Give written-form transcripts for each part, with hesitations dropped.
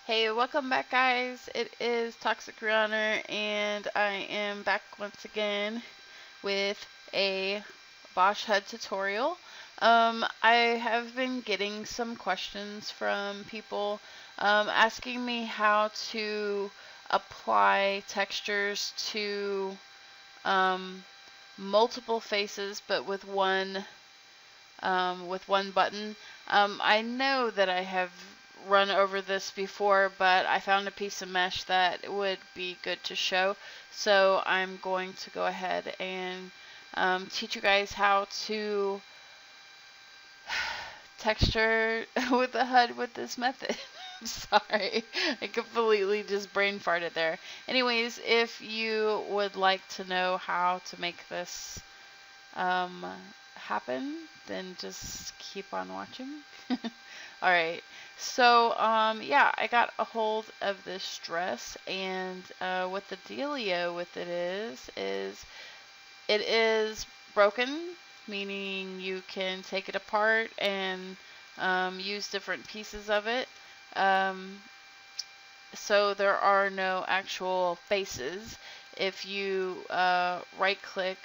Hey, welcome back, guys. It is Toxic Rhiannyr, and I am back once again with a Bosh HUD tutorial. I have been getting some questions from people asking me how to apply textures to um, multiple faces, but with one button. I know that I have run over this before, but I found a piece of mesh that would be good to show. So I'm going to go ahead and teach you guys how to texture with the HUD with this method. Sorry, I completely just brain farted there. Anyways, if you would like to know how to make this um, happen, then just keep on watching. Alright, so yeah, I got a hold of this dress, and what the dealio with it is it is broken, meaning you can take it apart and use different pieces of it. Um, so there are no actual faces. If you right click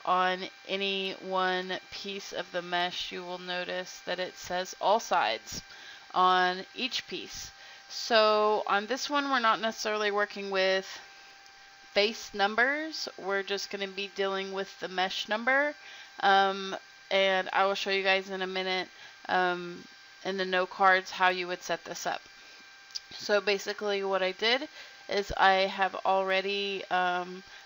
on any one piece of the mesh, you will notice that it says all sides on each piece. So on this one, we're not necessarily working with face numbers. We're just going to be dealing with the mesh number. And I will show you guys in a minute in the note cards how you would set this up. So basically what I did is I have already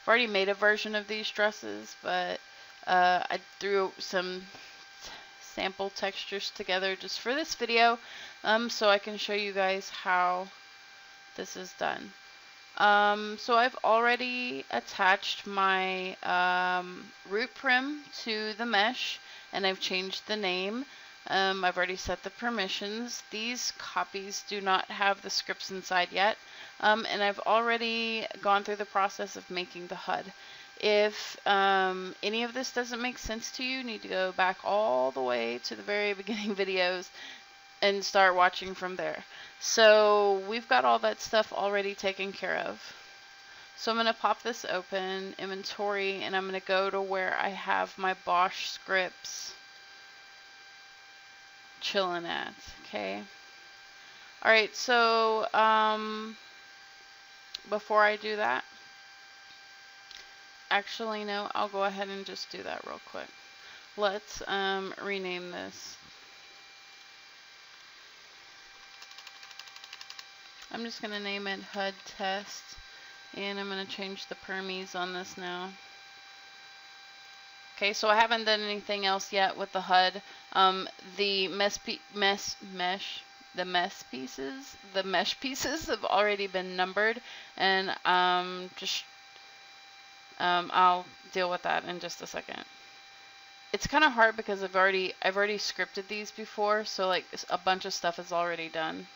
made a version of these dresses, but I threw some sample textures together just for this video, so I can show you guys how this is done. So I've already attached my root prim to the mesh, and I've changed the name. I've already set the permissions. These copies do not have the scripts inside yet, and I've already gone through the process of making the HUD. If any of this doesn't make sense to you, you need to go back all the way to the very beginning videos and start watching from there. So we've got all that stuff already taken care of. So I'm going to pop this open, inventory, and I'm going to go to where I have my Bosh scripts chilling at. Okay. Alright, so before I do that, actually no, I'll go ahead and just do that real quick. Let's rename this. I'm just going to name it HUD test, and I'm going to change the permies on this now. Okay, so I haven't done anything else yet with the HUD. The mesh pieces have already been numbered, and I'll deal with that in just a second. It's kind of hard because I've already scripted these before, so like a bunch of stuff is already done.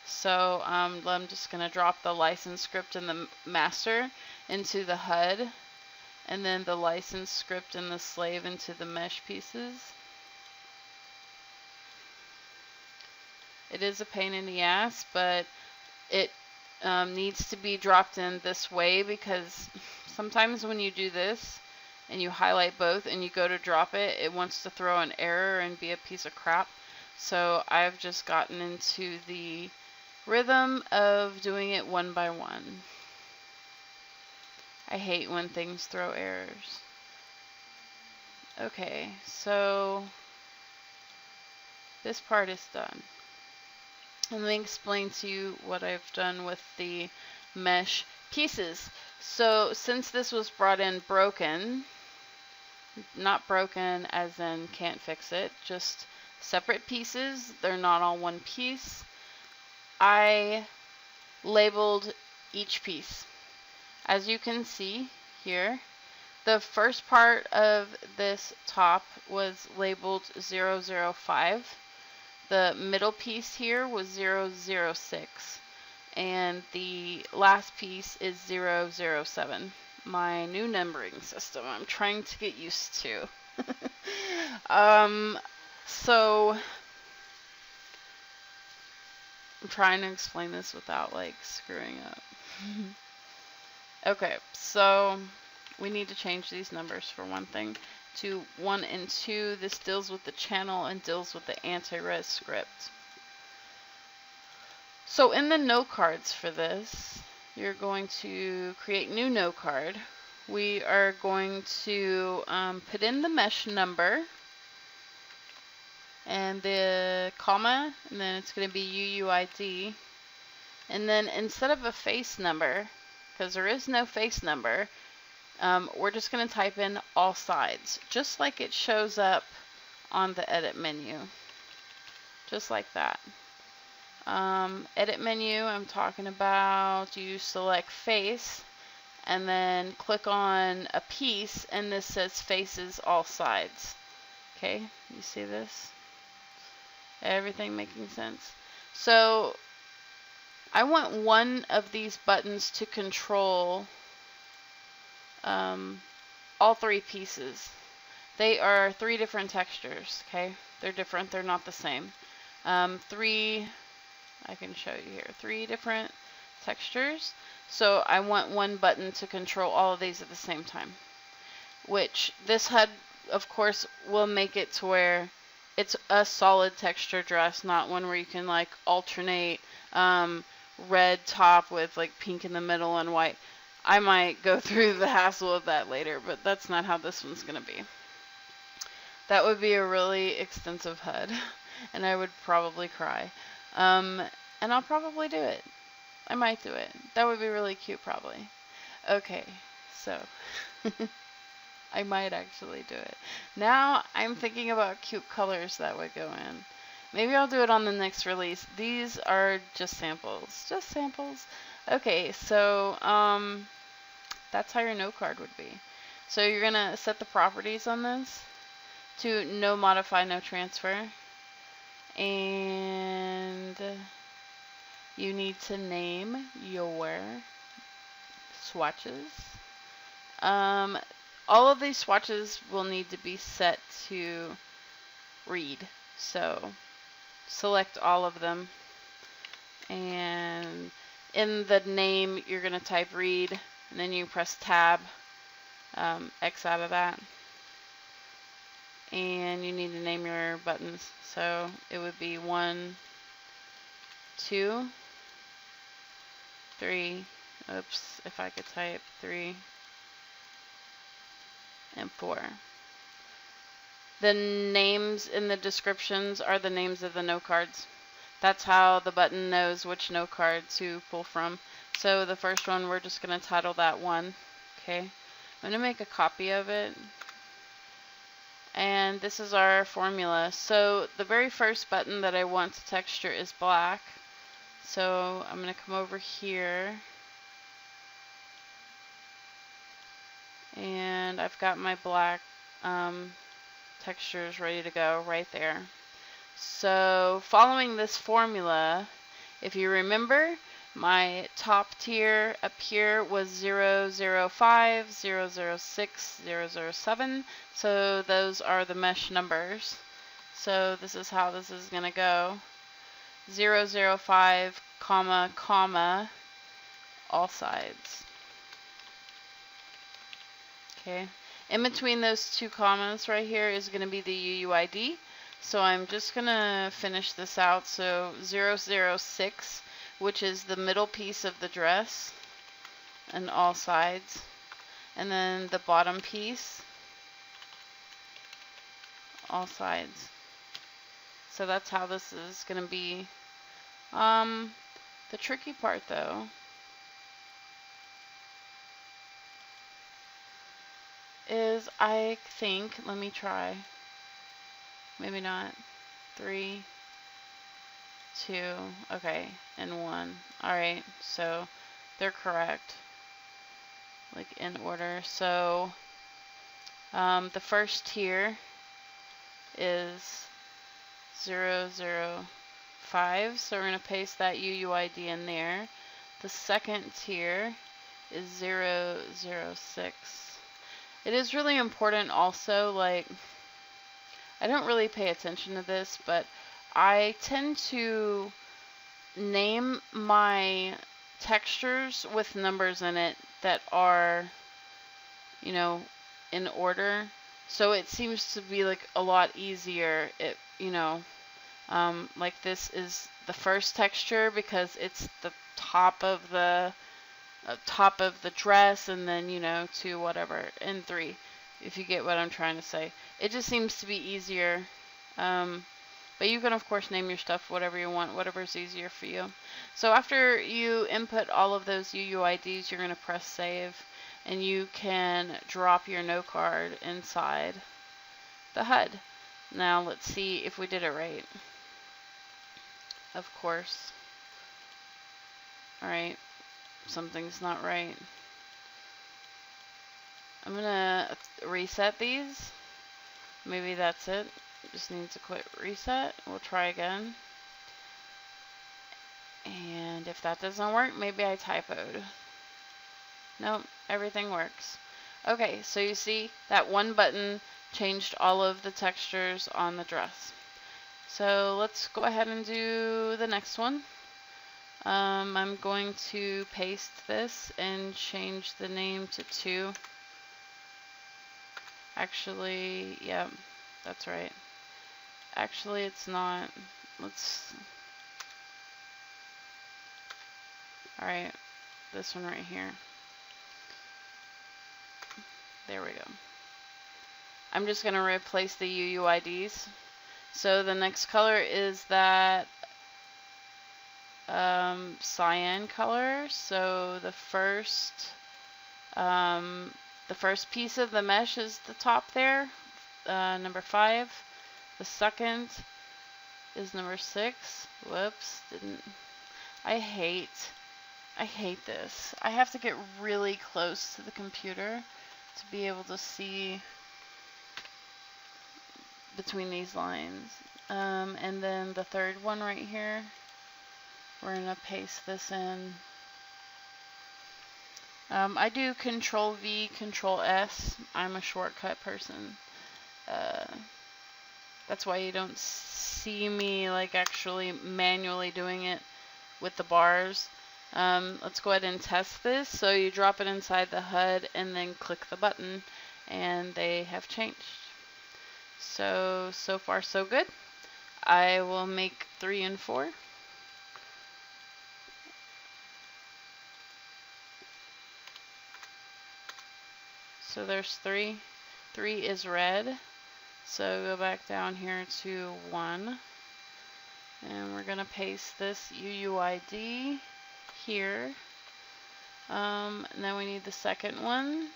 So I'm just going to drop the license script and the master into the HUD, and then the license script and the slave into the mesh pieces. It is a pain in the ass, but it needs to be dropped in this way, because sometimes when you do this and you highlight both and you go to drop it, it wants to throw an error and be a piece of crap. So I've just gotten into the rhythm of doing it one by one. I hate when things throw errors. Okay, so this part is done. And let me explain to you what I've done with the mesh pieces. So since this was brought in broken, not broken as in can't fix it, just separate pieces, they're not all one piece, I labeled each piece. As you can see here, the first part of this top was labeled 005. The middle piece here was 006. And the last piece is 007. My new numbering system I'm trying to get used to. So I'm trying to explain this without like screwing up. Okay, so we need to change these numbers for one thing to 1 and 2. This deals with the channel and deals with the anti-res script. So in the no cards for this, you're going to create new no card. We are going to put in the mesh number and the comma, and then it's going to be UUID. And then instead of a face number, because there is no face number, we're just going to type in all sides, just like it shows up on the edit menu. Just like that. Edit menu, I'm talking about, you select face, and then click on a piece, and this says faces all sides. Okay, you see this? Everything making sense? So I want one of these buttons to control all 3 pieces. They are 3 different textures, okay? They're different, they're not the same. 3, I can show you here, 3 different textures. So I want one button to control all of these at the same time. Which this HUD, of course, will make it to where it's a solid texture dress, not one where you can like alternate red top with like pink in the middle and white. I might go through the hassle of that later, but that's not how this one's going to be. That would be a really extensive HUD, and I would probably cry. And I'll probably do it. I might do it. That would be really cute, probably. Okay, so I might actually do it. Now I'm thinking about cute colors that would go in. Maybe I'll do it on the next release. These are just samples. Just samples. Okay, so that's how your no card would be. So you're going to set the properties on this to no modify, no transfer. And you need to name your swatches. All of these swatches will need to be set to read. So select all of them, and in the name you're going to type read, and then you press tab, X out of that, and you need to name your buttons. So it would be 1, 2, 3, oops, if I could type 3, and 4. The names in the descriptions are the names of the no cards. That's how the button knows which no card to pull from. So the first one, we're just going to title that 1. Okay, I'm going to make a copy of it. And this is our formula. So the very first button that I want to texture is black. So I'm going to come over here. And I've got my black textures ready to go right there. So following this formula, if you remember, my top tier up here was 005, 006, 007. So those are the mesh numbers. So this is how this is going to go. 005, comma, comma, all sides. Okay. In between those 2 commas right here is going to be the UUID. So I'm just going to finish this out. So 006, which is the middle piece of the dress and all sides. And then the bottom piece, all sides. So that's how this is going to be. The tricky part though is, I think, let me try. Maybe not. 3, 2, okay, and 1. Alright, so they're correct. Like in order. So the first tier is 005. So we're going to paste that UUID in there. The second tier is 006. It is really important also, like, I don't really pay attention to this, but I tend to name my textures with numbers in it that are, you know, in order. So it seems to be like a lot easier. Like this is the first texture because it's the top of the dress, and then, you know, 2, whatever, and 3, if you get what I'm trying to say. It just seems to be easier. But you can, of course, name your stuff whatever you want, whatever's easier for you. So after you input all of those UUIDs, you're going to press save, and you can drop your note card inside the HUD. Now let's see if we did it right. Of course. Alright, something's not right. I'm going to reset these. Maybe that's it. Just needs a quick reset. We'll try again. And if that doesn't work, maybe I typoed. Nope, everything works. Okay, so you see that one button changed all of the textures on the dress. So let's go ahead and do the next one. I'm going to paste this and change the name to 2. Actually, yeah, that's right. Actually, it's not. Alright, this one right here. There we go. I'm just going to replace the UUIDs. So the next color is that cyan color. So the first piece of the mesh is the top there, number 5. The second is number 6. Whoops, didn't. I hate this. I have to get really close to the computer to be able to see between these lines. And then the third one right here, we're going to paste this in. I do Control V, Control S. I'm a shortcut person. That's why you don't see me like actually manually doing it with the bars. Let's go ahead and test this. So you drop it inside the HUD and then click the button, and they have changed. So far so good. I will make 3 and 4. So there's 3. 3 is red. So go back down here to 1. And we're going to paste this UUID here. And then we need the second one.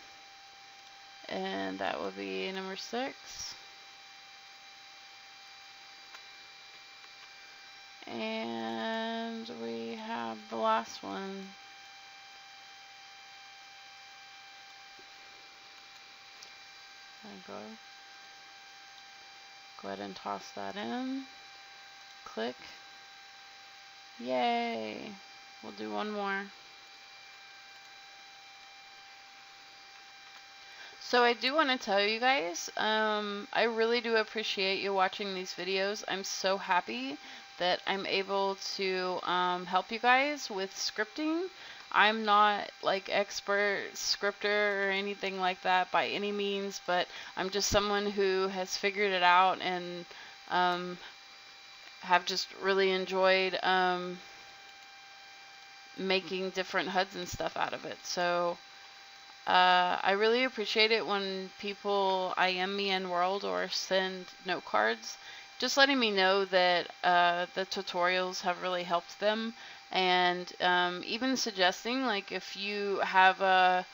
And that will be number 6. And we have the last one. Go ahead and toss that in. Click. Yay! We'll do one more. So I do want to tell you guys, I really do appreciate you watching these videos. I'm so happy that I'm able to help you guys with scripting. I'm not like expert scripter or anything like that by any means, but I'm just someone who has figured it out and have just really enjoyed making different HUDs and stuff out of it. So I really appreciate it when people IM me in World or send note cards, just letting me know that the tutorials have really helped them, and even suggesting, like, if you have a,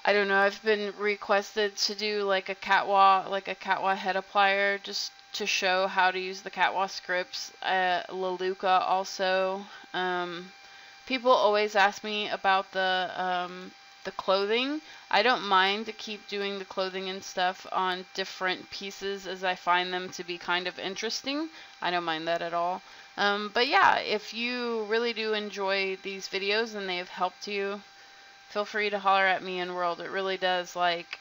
I don't know, I've been requested to do like a Catwa head applier, just to show how to use the Catwa scripts. Laluka also. People always ask me about the clothing. I don't mind to keep doing the clothing and stuff on different pieces as I find them to be kind of interesting. I don't mind that at all. But yeah, if you really do enjoy these videos and they have helped you, feel free to holler at me in World. It really does, like,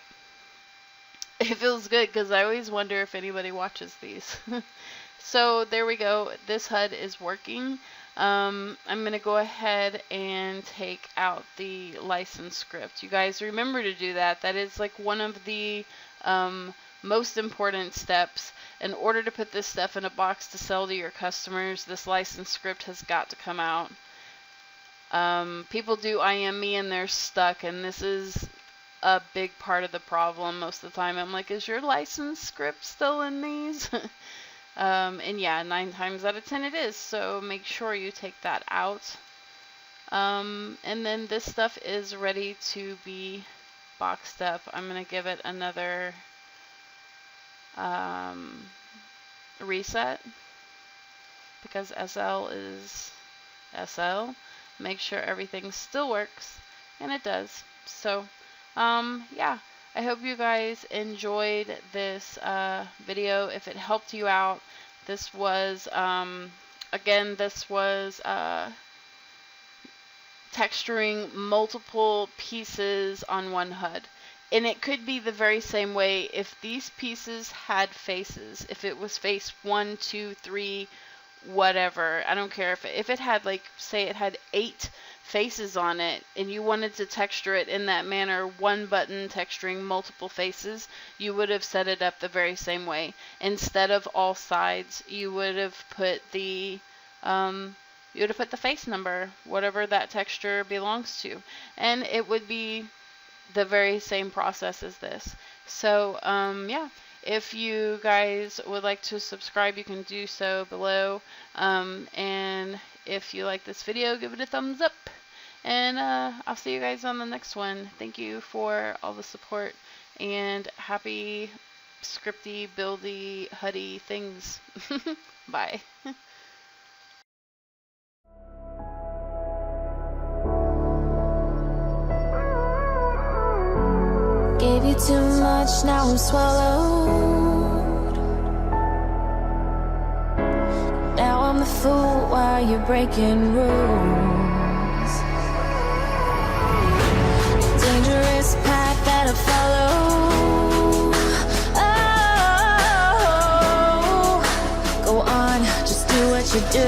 it feels good because I always wonder if anybody watches these. So there we go. This HUD is working. I'm going to go ahead and take out the license script. You guys remember to do that. That is like one of the most important steps. In order to put this stuff in a box to sell to your customers, this license script has got to come out. People do IM me and they're stuck, and this is a big part of the problem. Most of the time I'm like, is your license script still in these? And yeah, 9 times out of 10 it is, so make sure you take that out. And then this stuff is ready to be boxed up. I'm going to give it another reset, because SL is SL. Make sure everything still works, and it does. So yeah, I hope you guys enjoyed this video. If it helped you out, this was again, this was texturing multiple pieces on one HUD. And it could be the very same way if these pieces had faces. If it was face 1, 2, 3, whatever. I don't care if it had, like, say it had 8 faces on it, and you wanted to texture it in that manner, one button texturing multiple faces, you would have set it up the very same way. Instead of all sides, you would have put the face number, whatever that texture belongs to, and it would be the very same process as this. So yeah, if you guys would like to subscribe, you can do so below, and if you like this video, give it a thumbs up, and I'll see you guys on the next one. Thank you for all the support, and happy scripty, buildy, HUD-y things. Bye. Gave you too much, now I'm swallowed. Now I'm the fool while you're breaking rules. Dangerous path that I follow. Oh, go on, just do what you do.